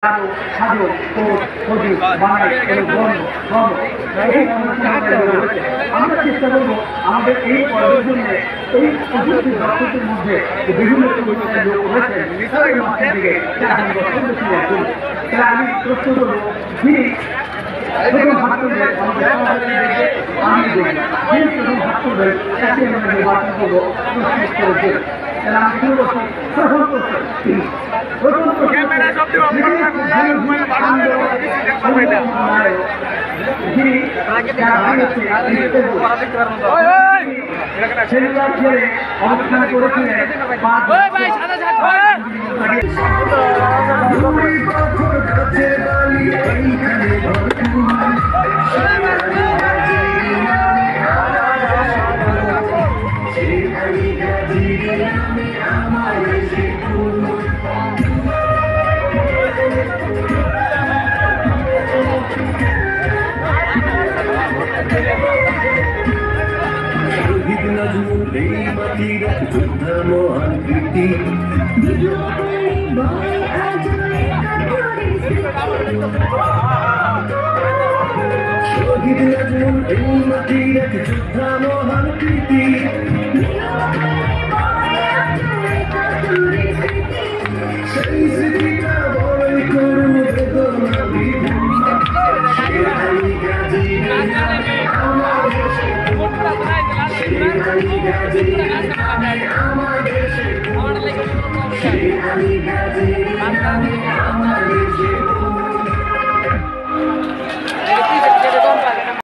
সাধু খোঁজি বানাই আমরা চেষ্টা করবো আমাদের এই পর্বের জন্য এই প্রযুক্তি দর্শকের মধ্যে বিভিন্ন সমস্যার লোক রয়েছেন দিকে আমি প্রশ্ন করবো যিনি প্রথম হাত তুলবেন আমি দেখি যিনি প্রথম হাত তুলবেন তাকে আমরা নির্বাচন করবো আমি শুরু করছি প্রথম প্রশ্ন অবস্থান করেছিলেন মহান কীর্তি শহীদ নজরুল এই মাটির এক যোদ্ধা মহান কীর্তি সেই স্মৃতিটা বড়ই করুণ বেদনা বিভূষা আমাদের